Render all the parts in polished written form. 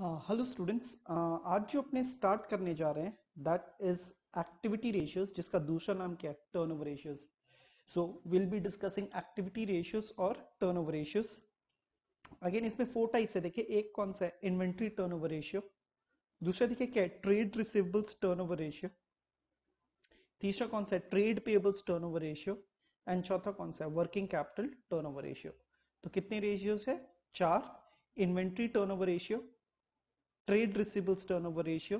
Hello students, आज जो अपने स्टार्ट करने जा रहे हैं दैट इज एक्टिविटी रेशियोज, जिसका दूसरा नाम क्या है? Turnover ratios. So will be discussing activity ratios और टर्नओवर रेशियोज। अगेन इसमें फोर टाइप्स है। देखिए, एक कौन सा है? Inventory turnover ratio. दूसरा देखिए क्या है? Trade receivables turnover ratio. तीसरा कौन सा है? Trade payables turnover ratio. And चौथा कौन सा है? Working capital turnover ratio. तो कितने रेशियोज है? चार। Inventory turnover ratio, trade receivables turnover ratio,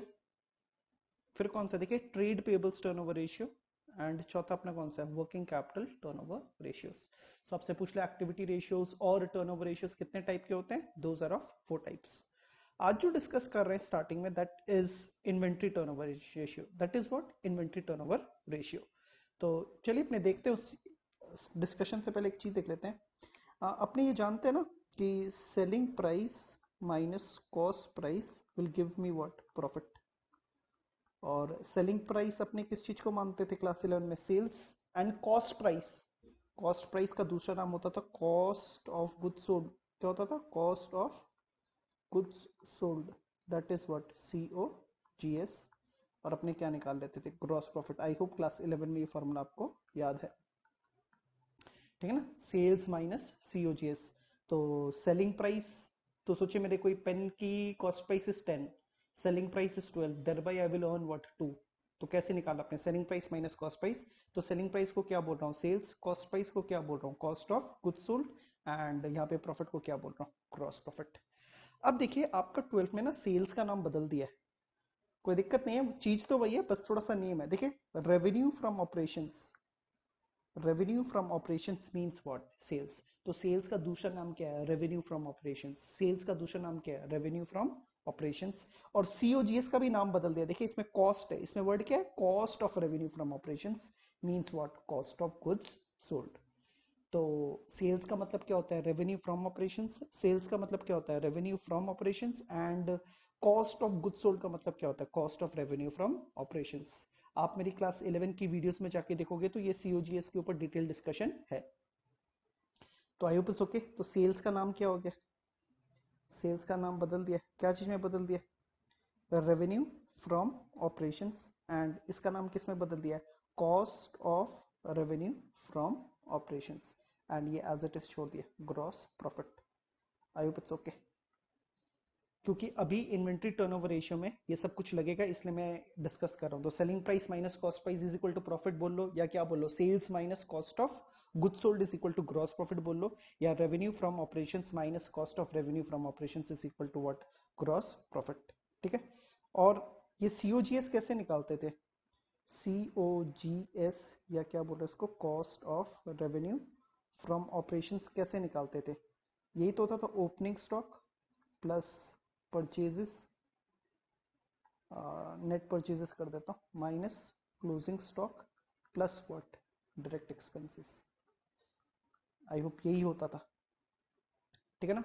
फिर कौन सा देखिए trade payables turnover ratio, and चौथा अपना कौन सा है? Working capital turnover ratios. So आपसे पूछ लो एक्टिविटी रेशियोज और टर्नओवर रेशियोज कितने टाइप के होते हैं? Those are of four types. आज जो डिस्कस कर रहे हैं स्टार्टिंग में that is inventory turnover ratio. That is what? Inventory turnover ratio. तो चलिए अपने देखते हैं, उस डिस्कशन से पहले एक चीज देख लेते हैं। अपने ये जानते हैं ना कि selling price minus cost price will give me what? Profit. और सेलिंग प्राइस अपने किस चीज को मानते थे क्लास 11 में? Sales. And cost price, cost price का दूसरा नाम होता था कॉस्ट ऑफ गुड्स सोल्ड। क्या होता था? Cost of goods sold. That is what? COGS। और अपने क्या निकाल लेते थे? Gross profit. I hope class 11 में ये फॉर्मूला आपको याद है, ठीक है ना? Sales minus COGS। तो सेलिंग प्राइस, तो सोचिए मेरे कोई पेन की cost price is 10, selling price is 12, thereby I will earn what? 2। तो कैसे निकाला अपने? Selling price minus cost price. तो सेलिंग प्राइस को क्या बोल रहा हूँ? सेल्स। कॉस्ट प्राइस को क्या बोल रहा हूँ? Cost of goods sold. And यहाँ पे प्रॉफिट को क्या बोल रहा हूँ? Gross profit. अब देखिए, आपका 12th में ना सेल्स का नाम बदल दिया है। कोई दिक्कत नहीं है, चीज तो वही है, बस थोड़ा सा नेम है। देखिए, revenue from operations, revenue from operations means what? Sales. तो सेल्स का दूसरा नाम क्या है? Revenue from operations. सेल्स का दूसरा नाम क्या है? Revenue from operations. और COGS का भी नाम बदल दिया। देखिए, इसमें कॉस्ट है, इसमें वर्ड क्या है? Cost of revenue from operations means what? Cost of goods sold. तो सेल्स का मतलब क्या होता है? Revenue from operations. सेल्स का मतलब क्या होता है? Revenue from operations. And cost of goods sold का मतलब क्या होता है? Cost of revenue from operations. आप मेरी क्लास 11 की वीडियोस में जाके देखोगे तो ये COGS के ऊपर डिटेल डिस्कशन है। तो आई होप इट्स ओके। तो सेल्स का नाम क्या हो गया? सेल्स का नाम बदल दिया। क्या चीज में बदल दिया? Revenue from operations. एंड इसका नाम किस में बदल दिया है? Cost of revenue from operations. And ये एज इट इज छोड़ दिया, gross profit. I hope it's okay. क्योंकि अभी इन्वेंट्री टर्नओवर रेशियो में ये सब कुछ लगेगा, इसलिए मैं डिस्कस कर रहा हूँ। तो selling price minus cost price is equal to profit बोल लो, या क्या बोल लो? Sales minus cost of goods sold is equal to gross profit बोल लो, या revenue from operations minus cost of revenue from operations is equal to what? Gross profit. ठीक है। और ये COGS कैसे निकालते थे? COGS, या क्या बोल रहे इसको? Cost of revenue from operations कैसे निकालते थे? यही तो होता था opening stock plus purchases, net purchases कर देता हूँ, minus closing stock plus what? Direct expenses. I hope यही होता था, ठीक है ना?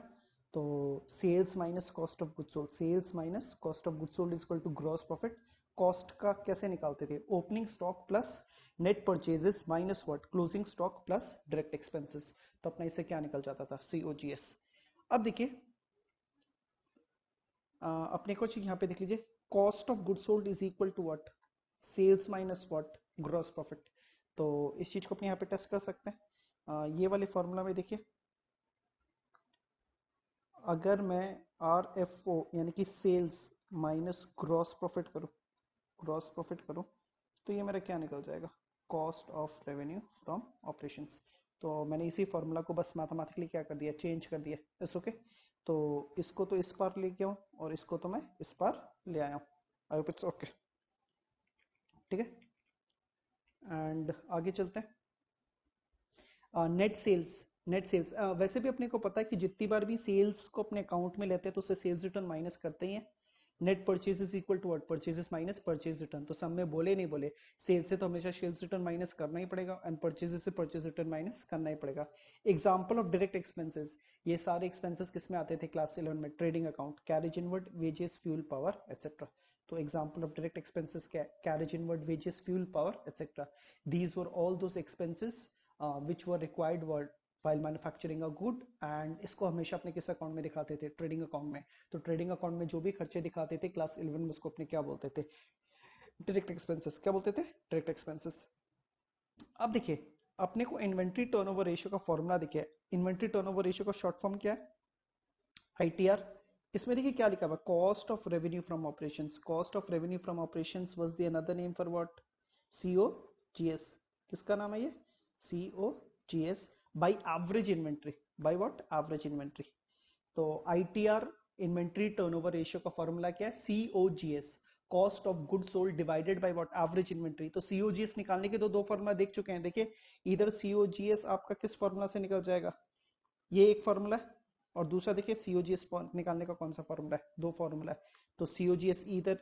तो sales minus cost of goods sold, sales minus cost of goods sold is equal to gross profit. Cost का कैसे निकालते थे? Opening stock plus net purchases minus what? Closing stock plus direct expenses. तो अपना इससे क्या निकल जाता था? COGS। अब देखिए, अपने को यहाँ पे देख लीजिए, cost of good sold is equal to what? Sales minus what? Gross profit. तो इस चीज को अपने यहाँ पे टेस्ट कर सकते हैं। ये वाले फॉर्मूला में देखिए, अगर मैं RFO यानी कि सेल्स माइनस ग्रॉस प्रॉफिट करूँ, ग्रॉस प्रॉफिट करूँ, तो ये मेरा क्या निकल जाएगा? Cost of revenue from operations. तो मैंने इसी फॉर्मूला को बस मैथमेटिकली क्या कर दिया? चेंज कर दिया। It's okay. तो इसको तो इस पार लेके आऊँ और इसको तो मैं इस पार ले आया हूँ। आई होप इट्स ओके, ठीक है। एंड आगे चलते हैं। नेट सेल्स, नेट सेल्स वैसे भी अपने को पता है कि जितनी बार भी सेल्स को अपने अकाउंट में लेते हैं तो उससे सेल्स रिटर्न माइनस करते ही हैं। Net purchase is equal to what? Purchases minus purchase return. तो सब में बोले नहीं बोले, सेल्स से तो हमेशा सेल्स रिटर्न माइनस करना ही पड़ेगा, एंड परचेजेस से परचेज रिटर्न माइनस करना ही पड़ेगा। एग्जांपल ऑफ डायरेक्ट एक्सपेंसेस, ये सारे एक्सपेंसेस किस में आते थे क्लास 11 में? Trading account, carriage inward, wages, fuel, power, etcetera. तो एग्जांपल ऑफ डायरेक्ट एक्सपेंसेस क्या है? Carriage inward, wages, fuel, power, etcetera. These were all those expenses which were required while manufacturing a good, and इसको हमेशा अपने किस account में दिखाते थे, ट्रेडिंग अकाउंट में। तो ट्रेडिंग अकाउंट में जो भी खर्चे दिखाते थे क्लास 11 में उसको अपने क्या बोलते थे, डायरेक्ट एक्सपेंसेस। क्या बोलते थे, डायरेक्ट एक्सपेंसेस। अब देखिए अपने को इन्वेंट्री टर्नओवर रेशियो का फॉर्मूला देखिए, इन्वेंट्री टर्नओवर रेशियो का शॉर्ट फॉर्म क्या है, आईटीआर। इसमें देखिए क्या लिखा हुआ, cost of revenue from operations. Cost of revenue from operations was the another name for what, COGS. किसका नाम है ये, COGS, bye average inventory, bye what, average inventory. तो आईटीआर इन्वेंट्री टर्नओवर रेशियो का फॉर्मूला क्या है, COGS, cost of good sold divided by what, average inventory. तो COGS निकालने के तो दो फॉर्मूला देख चुके हैं। देखिए इधर सीओजीएस आपका किस फॉर्मूला से निकल जाएगा, ये एक फॉर्मूला है, और दूसरा देखिए सीओजीएस निकालने का कौन सा फॉर्मूला है, दो फॉर्मूला है। तो सीओजीएस इधर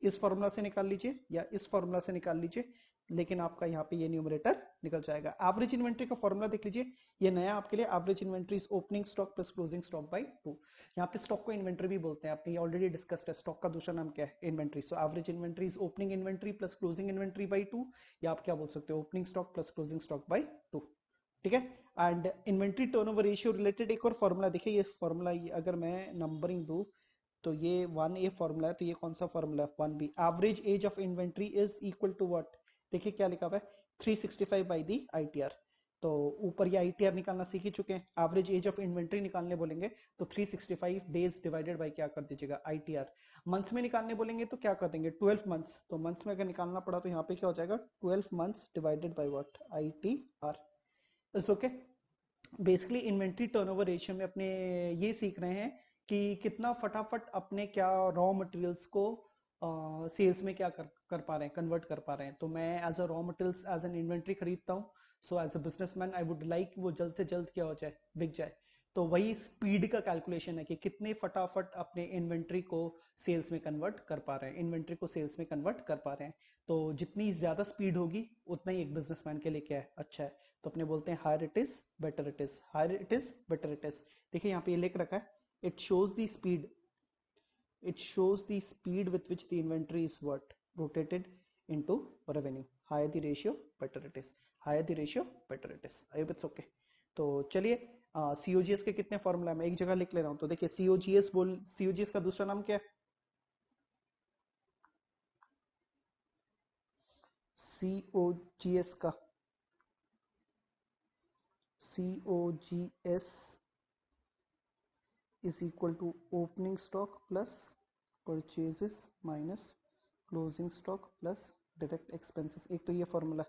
इस फॉर्मूला से निकाल लीजिए या इस फॉर्मूला से निकाल लीजिए, लेकिन आपका यहाँ पे ये न्यूमरेटर निकल जाएगा। एवरेज इन्वेंट्री का फॉर्मूला देख लीजिए, ये नया आपके लिए, average inventory is opening stock plus closing stock by 2। यहाँ पे स्टॉक को इन्वेंट्री भी बोलते हैं, आपने ऑलरेडी डिस्कस्ड है, स्टॉक का दूसरा नाम क्या है, inventory. So average inventory is opening inventory plus closing inventory by 2, या आप क्या बोल सकते हो, opening stock plus closing stock by 2। ठीक है। And inventory turnover ratio related एक और फॉर्मूला देखिए, ये फॉर्मूला अगर मैं नंबरिंग दूं तो ये 1A फॉर्मूला है, तो ये कौन सा फॉर्मूला है, 1B। Average age of inventory is equal to what, देखिए क्या लिखा हुआ है, 365 बाय दी आईटीआर। तो ऊपर ये आईटीआर निकालना सीख ही चुके हैं, एवरेज एज ऑफ इन्वेंट्री निकालने बोलेंगे तो 365 डेज डिवाइडेड बाय क्या कर दीजिएगा, आईटीआर। मंथ्स में निकालने बोलेंगे तो क्या कर देंगे, 12 मंथ्स। तो मंथ्स में अगर निकालना पड़ा तो यहाँ पे क्या हो जाएगा, 12 months divided by what, ITR. It's okay. Basically inventory turnover ratio में अपने ये सीख रहे हैं कि कितना फटाफट अपने क्या रॉ मटेरियल्स को सेल्स में क्या कर पा रहे हैं, कन्वर्ट कर पा रहे हैं। तो मैं as a raw materials as an inventory खरीदता हूँ, so as a businessman I would like वो जल्द से जल्द क्या हो जाए, बिक जाए। तो वही स्पीड का कैलकुलेशन है कि कितने फटाफट अपने इन्वेंट्री को सेल्स में कन्वर्ट कर पा रहे हैं, इन्वेंट्री को सेल्स में कन्वर्ट कर पा रहे हैं। तो जितनी ज्यादा स्पीड होगी उतना ही एक बिजनेसमैन के लिए क्या है, अच्छा है। तो अपने बोलते हैं higher it is better it is, higher it is better it is. देखिए यहाँ पे ये लिख रखा है, it shows the speed, it shows the speed with which the inventory is what, rotated into revenue. Higher the ratio better it is, higher the ratio better it is. I hope it's okay. तो चलिए COGS के कितने formula मैं एक जगह लिख ले रहा हूं। तो देखिए सीओजीएस सीओजीएस का दूसरा नाम क्या है, सीओजीएस का, COGS is equal to opening stock plus purchases minus closing stock plus direct expenses। एक तो ये फॉर्मूला,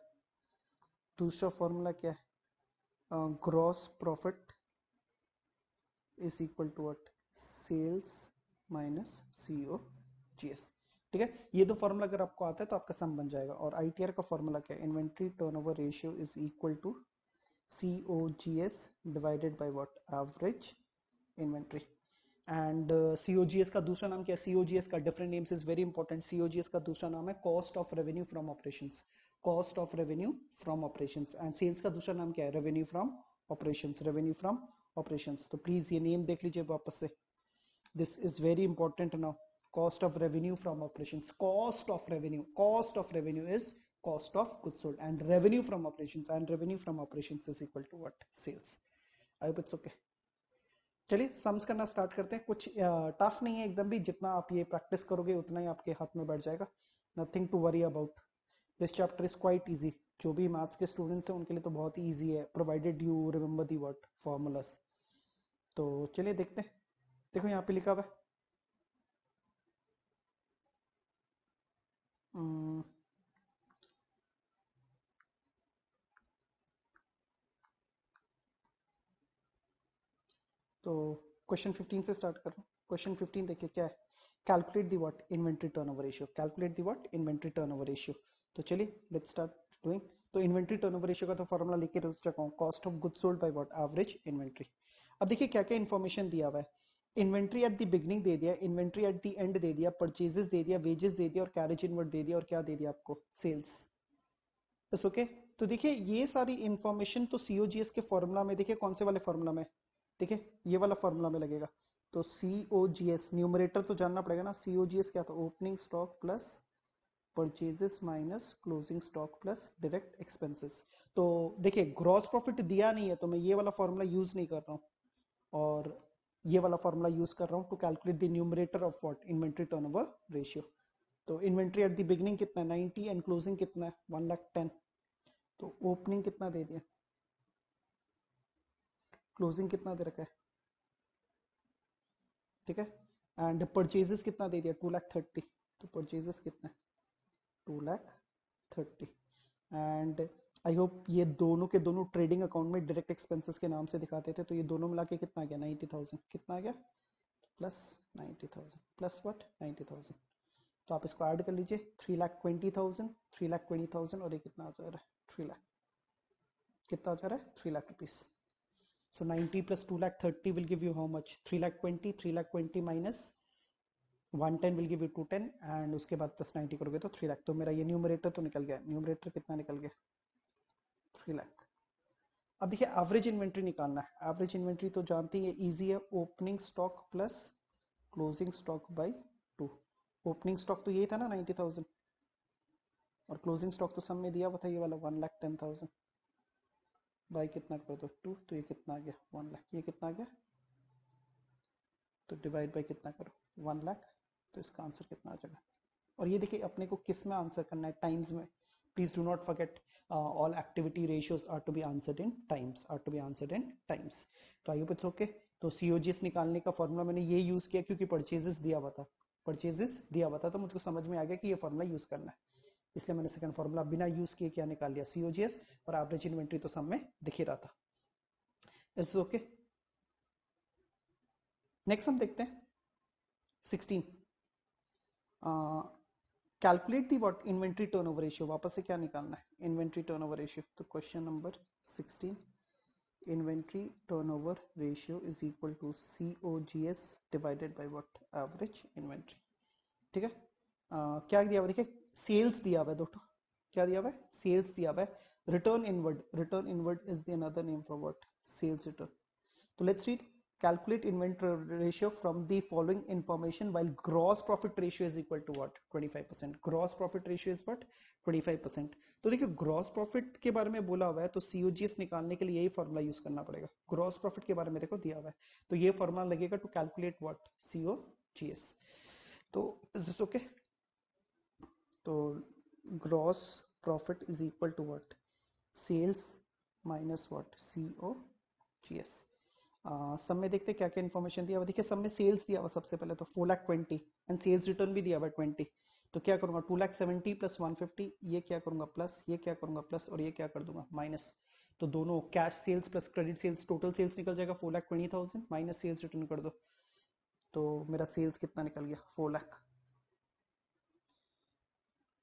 दूसरा फॉर्मूला क्या है, gross profit is equal to what, sales minus COGS. ठीक है, ये दो फॉर्मूला अगर आपको आता है तो आपका सम बन जाएगा। और आईटीआर का फॉर्मूला क्या है, inventory turnover ratio is equal to COGS divided by what, average inventory. And COGS का दूसरा नाम क्या है, सीओजीएस का different names is very important. COGS का दूसरा नाम है cost of revenue from operations, cost of revenue from operations. And sales का दूसरा नाम क्या है, revenue from operations, revenue from operations. तो प्लीज ये नेम देख लीजिए वापस से, this is very important now. Cost of revenue from operations, cost of revenue, cost of revenue is cost of goods sold, and revenue from operations, and revenue from operations is equal to what, sales. I hope it's okay. चलिए sums करना start करते हैं। कुछ tough नहीं है एकदम भी, जितना आप ये प्रैक्टिस करोगे उतना ही आपके हाथ में बैठ जाएगा। Nothing to worry about, this chapter is quite easy. जो भी मैथ्स के स्टूडेंट्स हैं उनके लिए तो बहुत ही ईजी है, provided you remember the word formulas. तो चलिए देखते हैं। देखो यहाँ पे लिखा हुआ है तो क्वेश्चन 15 से स्टार्ट कर रहा हूँ। क्वेश्चन 15 देखिए क्या है, calculate the what, inventory turnover ratio, calculate the what, inventory turnover ratio. तो चलिए लेट्स स्टार्ट डूइंग। तो इन्वेंट्री टर्नओवर रेशियो का तो फॉर्मूला लिख के रखा हूँ, cost of goods sold by what, average inventory. अब देखिए क्या क्या इन्फॉर्मेशन दिया हुआ है, इन्वेंट्री एट द बिगनिंग दे दिया, inventory at the and they दिया, परचेजेस दे दिया, वेजेस दे दिया, और कैरेज इनवर्ट दे दिया, और क्या दे दिया आपको, सेल्स। बस ओके। तो देखिए ये सारी इंफॉर्मेशन तो सीओजीएस के फॉर्मूला में, देखिए कौन से वाले फॉर्मूला में, देखिए ये वाला फॉर्मूला में लगेगा। तो सीओजीएस न्यूमरेटर तो जानना पड़ेगा ना, सीओजीएस क्या था, opening stock plus purchases minus closing stock plus direct expenses. तो देखिए ग्रॉस प्रॉफिट दिया नहीं है तो मैं ये वाला फॉर्मूला यूज नहीं कर रहा हूँ, और ये वाला फॉर्मूला यूज कर रहा हूँ to calculate the numerator of what, inventory turnover ratio. तो इन्वेंट्री एट द बिगिनिंग कितना है 90 एंड क्लोजिंग कितना है 110। तो ओपनिंग कितना दे दिया, क्लोजिंग कितना दे रखा है, ठीक है। एंड परचेजेस कितना दे दिया 2,30,000। तो परचेजेस कितना है 2,30,000। एंड आई होप ये दोनों के दोनों ट्रेडिंग अकाउंट में डायरेक्ट एक्सपेंसेस के नाम से दिखाते थे, तो ये दोनों मिला के कितना आ गया 90,000। कितना आ गया प्लस 90,000 प्लस व्हाट 90,000। तो आप इसको ऐड कर लीजिए 3,20,000, 3,20,000 और ये कितना आ जा रहा है 3 लाख। कितना आ जा रहा है 3 lakh rupees. So 90 plus 2,30,000 will give you how much 3,20,000, 3,20,000 minus 110 will give you 210 and उसके बाद प्लस 90 करोगे तो 3 लाख। तो मेरा ये न्यूमरेटर तो निकल गया, न्यूमरेटर कितना निकल गया 3 लाख। अब देखिए एवरेज इन्वेंट्री निकालना है। एवरेज इन्वेंट्री तो जानती है इजी है, opening stock plus closing stock by 2। Opening stock तो यही था ना 90,000 और क्लोजिंग स्टॉक तो सब में दिया हुआ था ये वाला 1,10,000 बाई कितना कर दो 2। तो ये कितना आ गया 1 लाख। ये कितना आ गया, तो डिवाइड बाई कितना करो 1 लाख। तो इसका आंसर कितना आ जाएगा। और ये देखिए अपने को किस में आंसर करना है, टाइम्स में। Please do not forget all activity ratios are to be answered in times, are to be answered in times. तो आई होप इट्स ओके। तो सीओजीएस निकालने का फॉर्मूला मैंने ये यूज किया क्योंकि परचेजेस दिया हुआ था, परचेजेस दिया हुआ था तो मुझको समझ में आ गया कि ये फॉर्मूला यूज करना है, इसलिए मैंने सेकंड फॉर्मूला बिना यूज किए क्या निकाल लिया सीओजीएस, और एवरेज इन्वेंट्री तो सब में दिख ही रहा था। It's okay. नेक्स्ट हम देखते हैं 16। Calculate the what inventory turnover ratio. वापस से क्या निकालना है इन्वेंट्री टर्नओवर रेशियो। तो question number 16, inventory turnover ratio is equal to COGS divided by what average inventory. ठीक है। क्या दिया हुआ देखिए, सेल्स दिया हुआ है दोस्तों, क्या दिया हुआ है सेल्स दिया हुआ है। Return inward, return inward is the another name for what sales return. तो let's read, calculate inventory ratio from the following information while gross profit ratio is equal to what 25%। gross profit ratio is what 25%। तो देखिए gross profit के बारे में बोला हुआ है तो सीओजीएस निकालने के लिए यही फॉर्मूला यूज करना पड़ेगा। ग्रॉस प्रॉफिट के बारे में देखो दिया हुआ है तो ये फॉर्मूला लगेगा टू कैलकुलेट व्हाट सीओजीएस। तो इज दिस ओके। तो gross profit is equal to what sales minus what COGS. सब में देखते क्या क्या इन्फॉर्मेशन दिया हुआ। देखिए सब में सेल्स दिया हुआ सबसे पहले तो 4,20,000 एंड सेल्स रिटर्न भी दिया हुआ 20। तो क्या करूंगा 2,70,000 प्लस 150, ये क्या करूंगा प्लस, ये क्या करूंगा प्लस, और ये क्या कर दूंगा माइनस। तो दोनों cash sales plus credit sales, total sales निकल जाएगा 4,20,000 माइनस सेल्स रिटर्न कर दो तो मेरा सेल्स कितना निकल गया 4 लाख।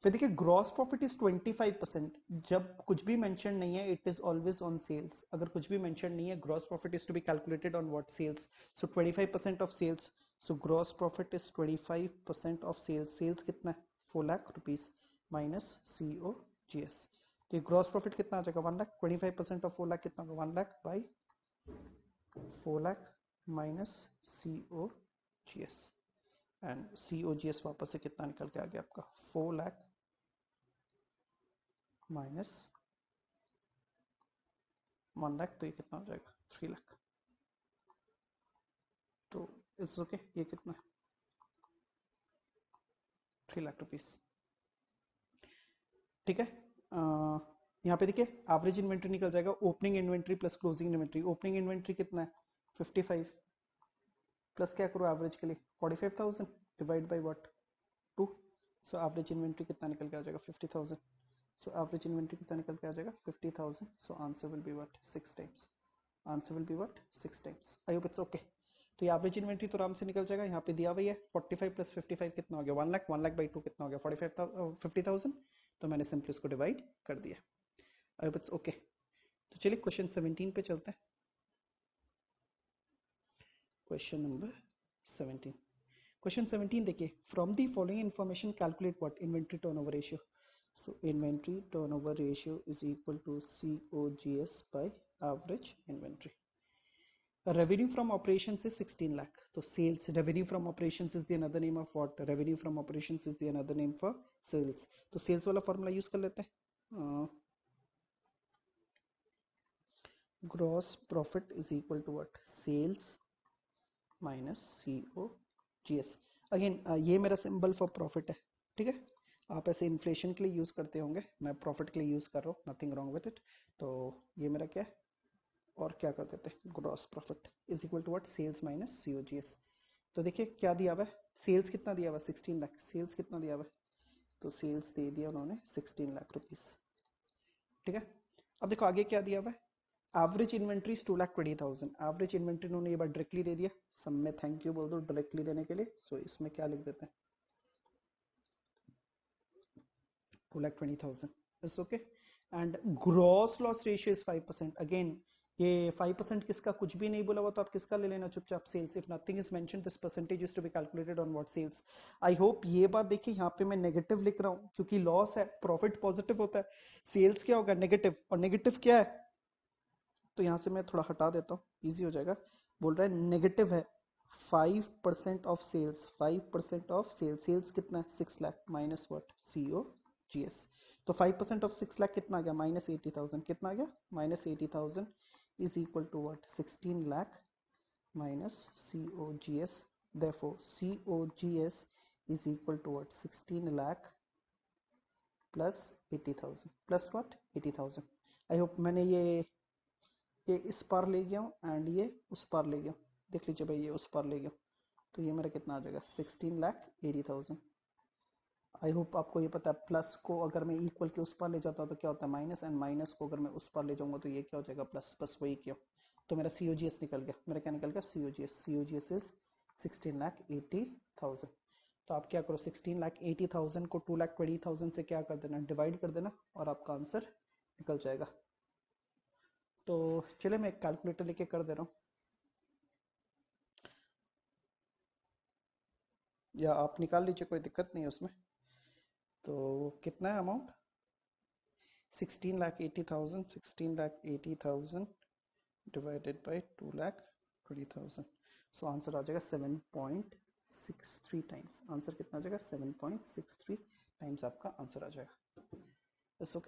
फिर देखिए ग्रॉस प्रॉफिट इज 25%। जब कुछ भी मेंशन नहीं है it is always on sales. अगर कुछ भी मेंशन नहीं है gross profit is to be calculated on what sales. So 25% of sales, so gross profit is 25% of sales. Sales कितना है 4 लाख रुपीज माइनस COGS। तो ग्रॉस प्रॉफिट कितना आ जाएगा 1 लाख। 25% ऑफ 4 लाख कितना होगा 1 lakh by 4 lakh minus COGS। And COGS वापस से कितना निकल के आ गया आपका 4 लाख माइनस 1 लाख। तो ये कितना हो जाएगा 3 लाख। तो इट्स ओके। ये कितना है 3 लाख रुपीस। ठीक है। यहाँ पे देखिए एवरेज इन्वेंट्री निकल जाएगा opening inventory plus closing inventory. Opening inventory कितना है 55 प्लस क्या करो एवरेज के लिए 45,000 divide by what 2। So average inventory कितना निकल के आ जाएगा 50,000। सो एवरेज इन्वेंट्री कितना निकल के आ जाएगा 50,000। So answer will be what 6 times. Answer will be what 6 times. I hope it's okay. तो ये एवरेज इन्वेंट्री तो आराम से निकल जाएगा। यहाँ पे दिया हुआ है 45 प्लस 55 कितना हो गया 1 लाख। 1 लाख बाई 2 कितना हो गया 50,000। तो मैंने सिंपली इसको डिवाइड कर दिया। आई होप इट्स ओके। तो चलिए क्वेश्चन 17 पे चलते हैं। Question number 17। क्वेश्चन 17 देखिए, from the following information calculate what inventory turnover ratio. So inventory turnover ratio is equal to COGS by average inventory. revenue from operations is 16 lakh. So sales revenue from operations is the another name of what? Revenue from operations is the another name for sales. तो sales वाला formula use कर लेते हैं. Gross profit is equal to what? Sales minus COGS. Again ये मेरा symbol for profit है, ठीक है. आप ऐसे इन्फ्लेशन के लिए यूज़ करते होंगे, मैं प्रॉफिट के लिए यूज़ कर रहा हूँ, नथिंग रॉन्ग विद इट. तो ये मेरा क्या है, और क्या कर देते हैं, gross profit is equal to what? Sales minus COGS. तो देखिए क्या दिया हुआ है, सेल्स कितना दिया हुआ है? 16 लाख. सेल्स कितना दिया हुआ है? तो सेल्स दे दिया उन्होंने 16 लाख रुपीस, ठीक है. अब देखो आगे क्या दिया हुआ है, एवरेज इन्वेंट्री 2,20,000. एवरेज इन्वेंट्री उन्होंने ये बार डायरेक्टली दे दिया, सब में थैंक यू बोल दो डायरेक्टली देने के लिए. सो इसमें क्या लिख देते हैं, 2,20,000 it's okay. And gross loss ratio is 5%. Again ये 5% किसका, कुछ भी नहीं बोला हुआ तो आप किसका ले लेना चुपचाप, sales. If nothing is mention this percentage is to be calculated on what? Sales. I hope ये बार देखिए यहाँ पे मैं नेगेटिव लिख रहा हूँ क्योंकि लॉस है, प्रॉफिट पॉजिटिव होता है, सेल्स क्या होगा? नेगेटिव. और नेगेटिव क्या है, तो यहाँ से मैं थोड़ा हटा देता हूँ, ईजी हो जाएगा. बोल रहा है नेगेटिव है 5% of sales. 5% of sales, sales कितना है? 6 लाख माइनस व्हाट? COGS. तो 5% ऑफ 6 लाख कितना आ गया? माइनस 80,000. कितना आ गया? Minus 80,000 is equal to what? 16 lakh minus COGS. therefore COGS is equal to what? 16 lakh plus 80,000 plus what? 80,000. I hope मैंने ये इस पार ले गया हूँ एंड ये उस पार ले गया हूँ. देख लीजिए भाई, ये उस पार ले गया हूँ, तो ये मेरा कितना आ जाएगा? 16,80,000. आई होप आपको ये पता है. प्लस को अगर मैं इक्वल के उस पार ले जाता हूँ तो क्या होता है? माइनस. एंड माइनस को अगर मैं उस पार ले जाऊंगा तो ये क्या हो जाएगा? प्लस. बस वही क्यों, तो मेरा COGS निकल गया. मेरा क्या निकल गया? COGS is 16,80,000. तो आप क्या करो, 16,80,000 को 2,20,000 से क्या कर देना? डिवाइड कर देना और आपका आंसर निकल जाएगा. तो चलिए मैं एक कैलकुलेटर लेके कर दे रहा हूँ, या आप निकाल लीजिए, कोई दिक्कत नहीं है उसमें. तो कितना है amount? 16,80,000. 16,80,000 divided by 2,20,000. So answer आ जाएगा 7.63 टाइम्स. आंसर कितना आ जाएगा? 7.63 टाइम्स आपका आंसर आ जाएगा. It's okay.